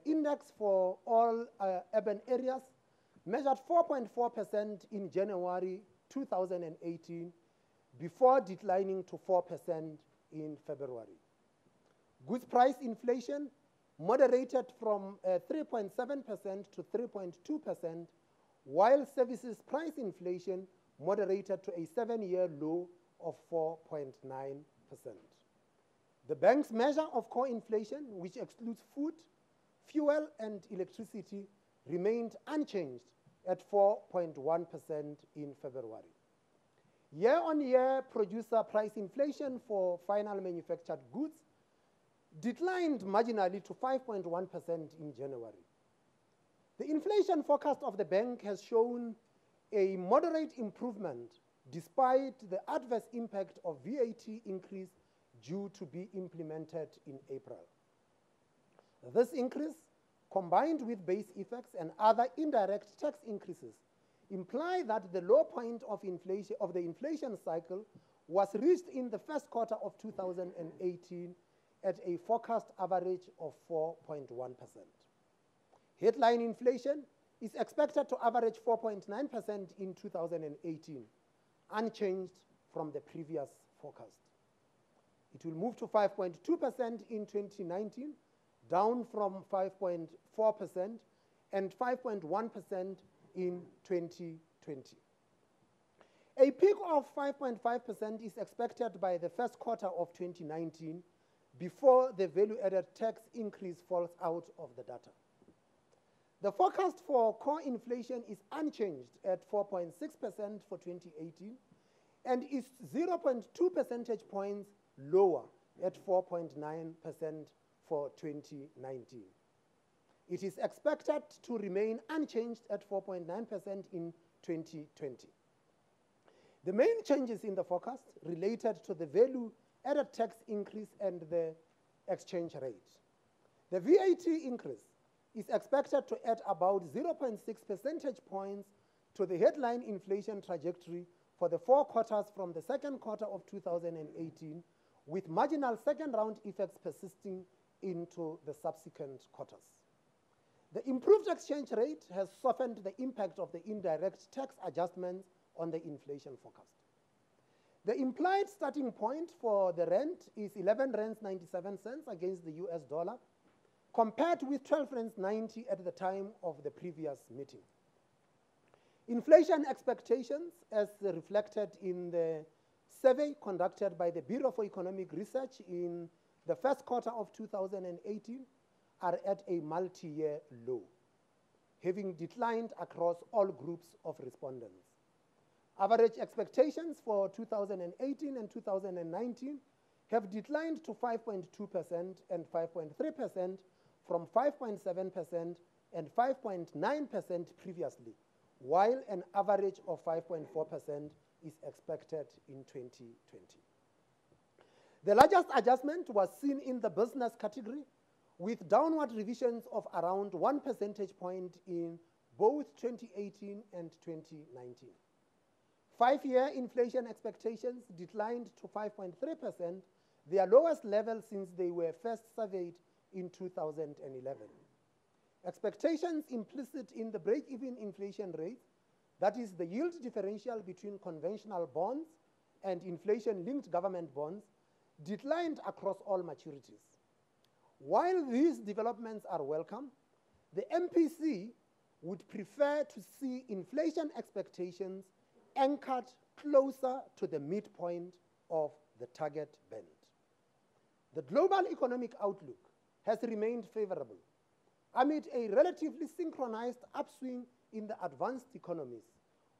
index for all urban areas measured 4.4% in January 2018 before declining to 4% in February. Goods price inflation moderated from 3.7% to 3.2%, while services price inflation moderated to a 7-year low of 4.9%. The bank's measure of core inflation, which excludes food, fuel, and electricity, remained unchanged at 4.1% in February. Year-on-year producer price inflation for final manufactured goods declined marginally to 5.1% in January. The inflation forecast of the bank has shown a moderate improvement despite the adverse impact of VAT increase due to be implemented in April. This increase, combined with base effects and other indirect tax increases, imply that the low point of the inflation cycle was reached in the first quarter of 2018 at a forecast average of 4.1%. Headline inflation is expected to average 4.9% in 2018, unchanged from the previous forecast. It will move to 5.2% in 2019, down from 5.4% and 5.1% in 2020. A peak of 5.5% is expected by the first quarter of 2019 before the value-added tax increase falls out of the data. The forecast for core inflation is unchanged at 4.6% for 2018 and is 0.2 percentage points lower at 4.9% for 2019. It is expected to remain unchanged at 4.9% in 2020. The main changes in the forecast related to the value-added tax increase and the exchange rate. The VAT increase is expected to add about 0.6 percentage points to the headline inflation trajectory for the 4 quarters from the second quarter of 2018, with marginal second-round effects persisting into the subsequent quarters. The improved exchange rate has softened the impact of the indirect tax adjustments on the inflation forecast. The implied starting point for the rand is 11 rands 97 cents against the US dollar, compared with 12 rands 90 at the time of the previous meeting. Inflation expectations, as reflected in the survey conducted by the Bureau for Economic Research in the first quarter of 2018, are at a multi-year low, having declined across all groups of respondents. Average expectations for 2018 and 2019 have declined to 5.2% and 5.3% from 5.7% and 5.9% previously, while an average of 5.4% is expected in 2020. The largest adjustment was seen in the business category, with downward revisions of around 1 percentage point in both 2018 and 2019. 5-year inflation expectations declined to 5.3%, their lowest level since they were first surveyed in 2011. Expectations implicit in the break-even inflation rate, that is the yield differential between conventional bonds and inflation-linked government bonds, declined across all maturities. While these developments are welcome, the MPC would prefer to see inflation expectations anchored closer to the midpoint of the target band. The global economic outlook has remained favorable amid a relatively synchronized upswing in the advanced economies,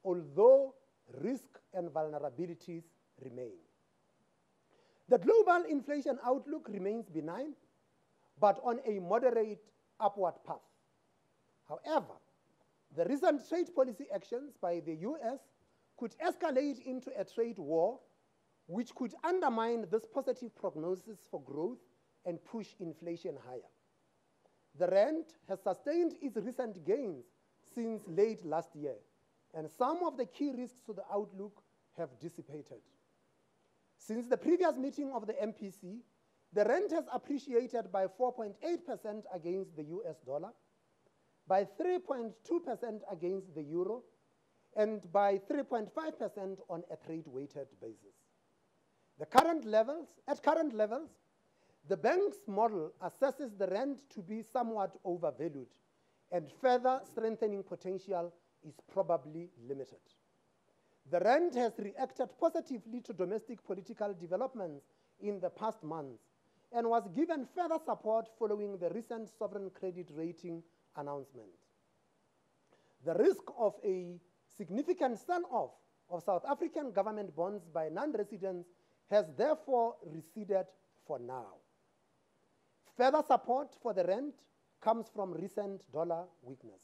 although risk and vulnerabilities remain. The global inflation outlook remains benign, but on a moderate upward path. However, the recent trade policy actions by the US could escalate into a trade war, which could undermine this positive prognosis for growth and push inflation higher. The rand has sustained its recent gains since late last year, and some of the key risks to the outlook have dissipated. Since the previous meeting of the MPC, the rand has appreciated by 4.8% against the US dollar, by 3.2% against the euro, and by 3.5% on a trade-weighted basis. At current levels, the bank's model assesses the rand to be somewhat overvalued, and further strengthening potential is probably limited. The rand has reacted positively to domestic political developments in the past months and was given further support following the recent sovereign credit rating announcement. The risk of a significant sell-off of South African government bonds by non-residents has therefore receded for now. Further support for the rand comes from recent dollar weakness.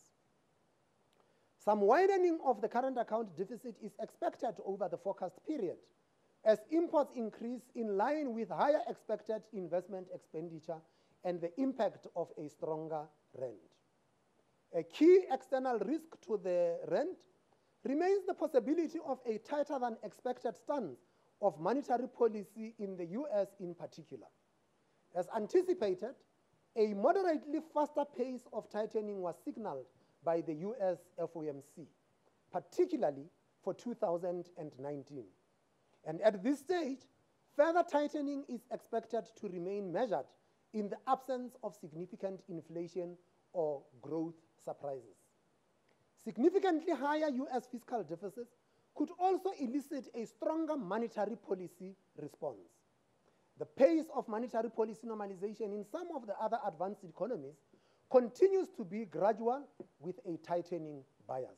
Some widening of the current account deficit is expected over the forecast period as imports increase in line with higher expected investment expenditure and the impact of a stronger rand. A key external risk to the rand remains the possibility of a tighter than expected stance of monetary policy in the US in particular. As anticipated, a moderately faster pace of tightening was signaled by the US FOMC, particularly for 2019. And at this stage, further tightening is expected to remain measured in the absence of significant inflation or growth surprises. Significantly higher US fiscal deficits could also elicit a stronger monetary policy response. The pace of monetary policy normalization in some of the other advanced economies continues to be gradual with a tightening bias.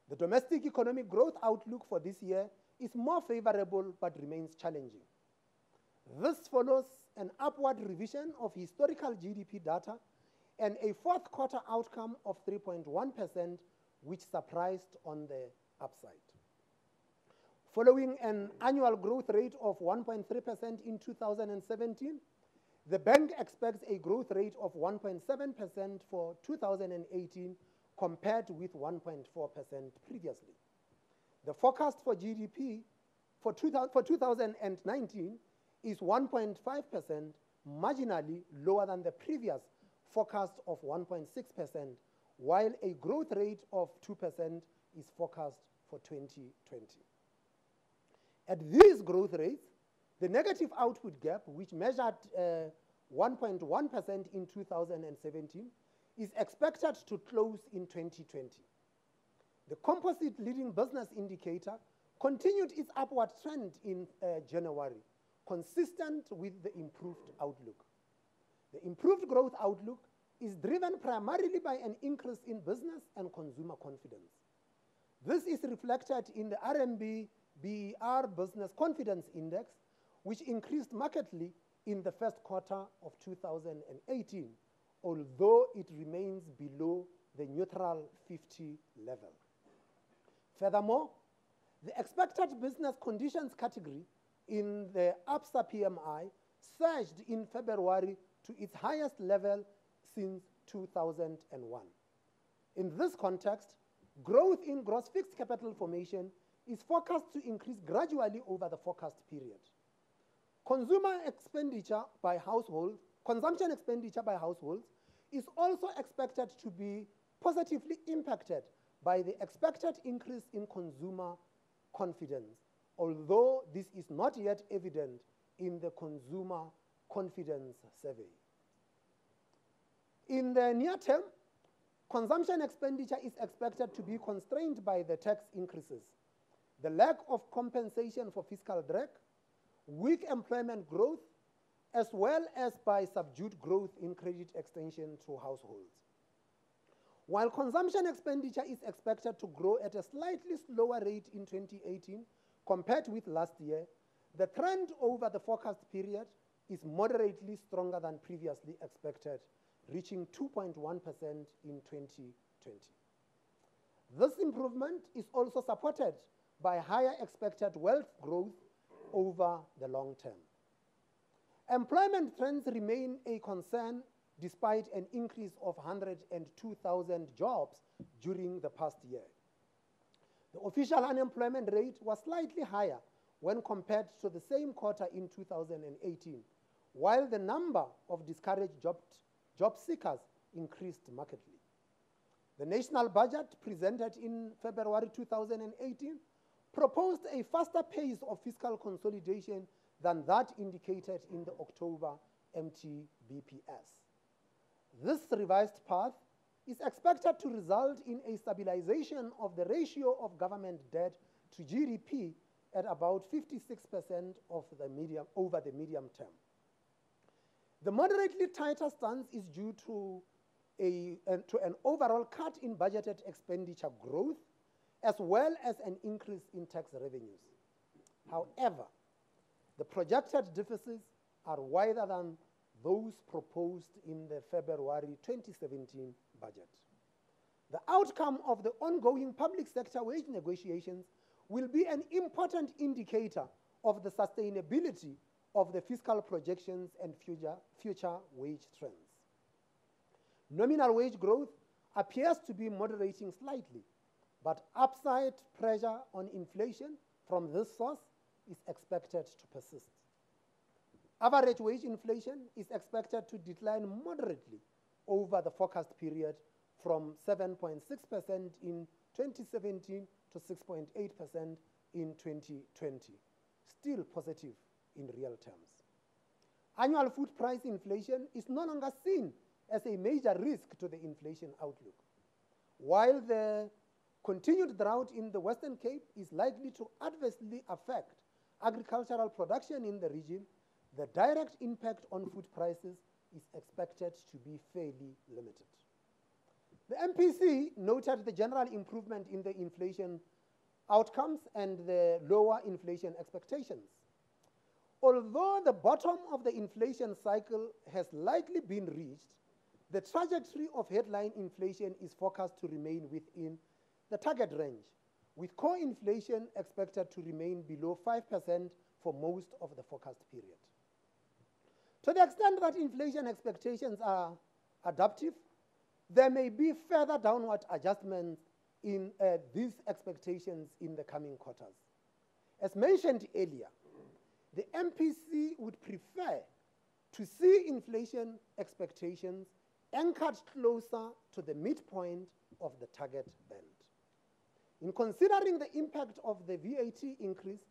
The domestic economic growth outlook for this year is more favorable but remains challenging. This follows an upward revision of historical GDP data and a fourth quarter outcome of 3.1%, which surprised on the upside. Following an annual growth rate of 1.3% in 2017, the bank expects a growth rate of 1.7% for 2018 compared with 1.4% previously. The forecast for GDP for 2019 is 1.5%, marginally lower than the previous forecast of 1.6%, while a growth rate of 2% is forecast for 2020. At these growth rates, the negative output gap, which measured 1.1% in 2017, is expected to close in 2020. The composite leading business indicator continued its upward trend in January, consistent with the improved outlook. The improved growth outlook is driven primarily by an increase in business and consumer confidence. This is reflected in the RMB BER Business Confidence Index, which increased markedly in the first quarter of 2018, although it remains below the neutral 50 level. Furthermore, the expected business conditions category in the ABSA PMI surged in February to its highest level since 2001. In this context, growth in gross fixed capital formation is forecast to increase gradually over the forecast period. Consumption expenditure by households is also expected to be positively impacted by the expected increase in consumer confidence, although this is not yet evident in the consumer confidence survey. In the near term, consumption expenditure is expected to be constrained by the tax increases, the lack of compensation for fiscal drag, weak employment growth, as well as by subdued growth in credit extension to households. While consumption expenditure is expected to grow at a slightly slower rate in 2018 compared with last year, the trend over the forecast period is moderately stronger than previously expected, reaching 2.1% in 2020. This improvement is also supported by higher expected wealth growth over the long term. Employment trends remain a concern despite an increase of 102,000 jobs during the past year. The official unemployment rate was slightly higher when compared to the same quarter in 2018, while the number of discouraged job seekers increased markedly. The national budget presented in February 2018 proposed a faster pace of fiscal consolidation than that indicated in the October MTBPS. This revised path is expected to result in a stabilization of the ratio of government debt to GDP at about 56% over the medium term. The moderately tighter stance is due to an overall cut in budgeted expenditure growth, as well as an increase in tax revenues. However, the projected deficits are wider than those proposed in the February 2017 budget. The outcome of the ongoing public sector wage negotiations will be an important indicator of the sustainability of the fiscal projections and future wage trends. Nominal wage growth appears to be moderating slightly, but upside pressure on inflation from this source is expected to persist. Average wage inflation is expected to decline moderately over the forecast period from 7.6% in 2017 to 6.8% in 2020, still positive in real terms. Annual food price inflation is no longer seen as a major risk to the inflation outlook. While the continued drought in the Western Cape is likely to adversely affect agricultural production in the region, the direct impact on food prices is expected to be fairly limited. The MPC noted the general improvement in the inflation outcomes and the lower inflation expectations. Although the bottom of the inflation cycle has likely been reached, the trajectory of headline inflation is forecast to remain within the target range, with core inflation expected to remain below 5% for most of the forecast period. To the extent that inflation expectations are adaptive, there may be further downward adjustments in these expectations in the coming quarters. As mentioned earlier, the MPC would prefer to see inflation expectations anchored closer to the midpoint of the target band. In considering the impact of the VAT increase,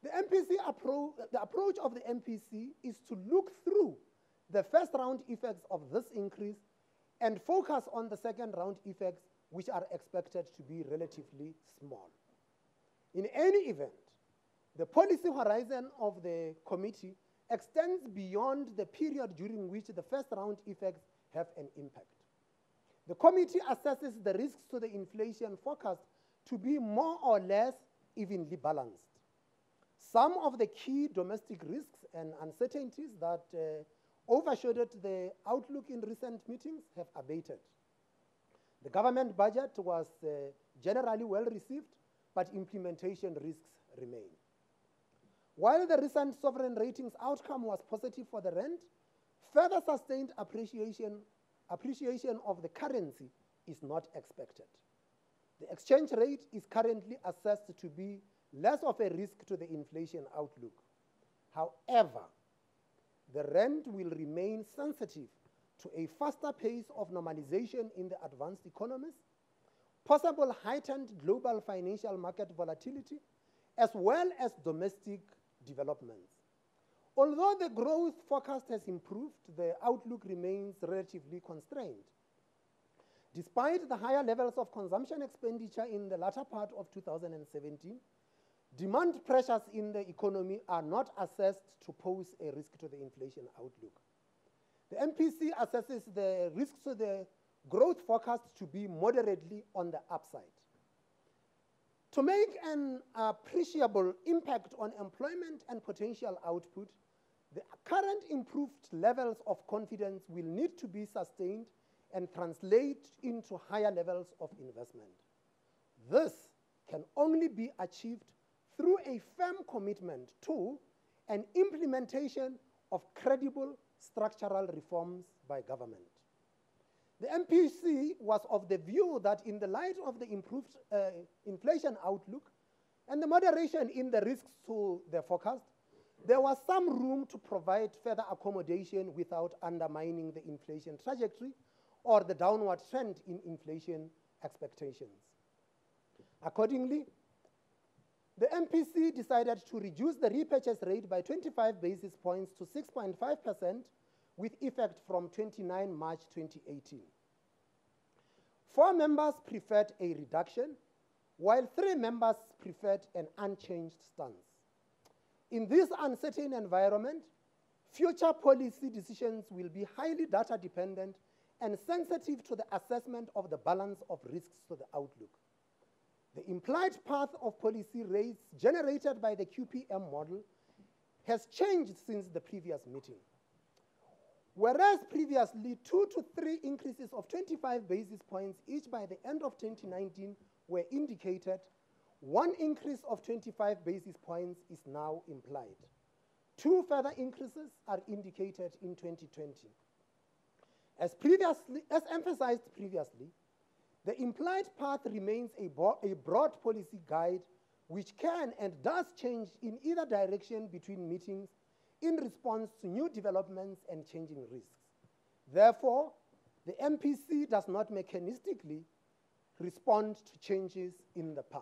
the approach of the MPC is to look through the first round effects of this increase and focus on the second round effects, which are expected to be relatively small. In any event, the policy horizon of the committee extends beyond the period during which the first round effects have an impact. The committee assesses the risks to the inflation forecast to be more or less evenly balanced. Some of the key domestic risks and uncertainties that overshadowed the outlook in recent meetings have abated. The government budget was generally well received, but implementation risks remain. While the recent sovereign ratings outcome was positive for the rand, further sustained appreciation of the currency is not expected. The exchange rate is currently assessed to be less of a risk to the inflation outlook. However, the rand will remain sensitive to a faster pace of normalization in the advanced economies, possible heightened global financial market volatility, as well as domestic developments. Although the growth forecast has improved, the outlook remains relatively constrained. Despite the higher levels of consumption expenditure in the latter part of 2017, demand pressures in the economy are not assessed to pose a risk to the inflation outlook. The MPC assesses the risks to the growth forecast to be moderately on the upside. To make an appreciable impact on employment and potential output, the current improved levels of confidence will need to be sustained and translate into higher levels of investment. This can only be achieved through a firm commitment to an implementation of credible structural reforms by government. The MPC was of the view that in the light of the improved inflation outlook and the moderation in the risks to the forecast, There was some room to provide further accommodation without undermining the inflation trajectory or the downward trend in inflation expectations. Accordingly, the MPC decided to reduce the repurchase rate by 25 basis points to 6.5% with effect from 29 March 2018. 4 members preferred a reduction, while 3 members preferred an unchanged stance. In this uncertain environment, future policy decisions will be highly data dependent and sensitive to the assessment of the balance of risks to the outlook. The implied path of policy rates generated by the QPM model has changed since the previous meeting. Whereas previously 2 to 3 increases of 25 basis points each by the end of 2019 were indicated, 1 increase of 25 basis points is now implied. 2 further increases are indicated in 2020. As emphasized previously, the implied path remains a broad policy guide which can and does change in either direction between meetings in response to new developments and changing risks. Therefore, the MPC does not mechanistically respond to changes in the path.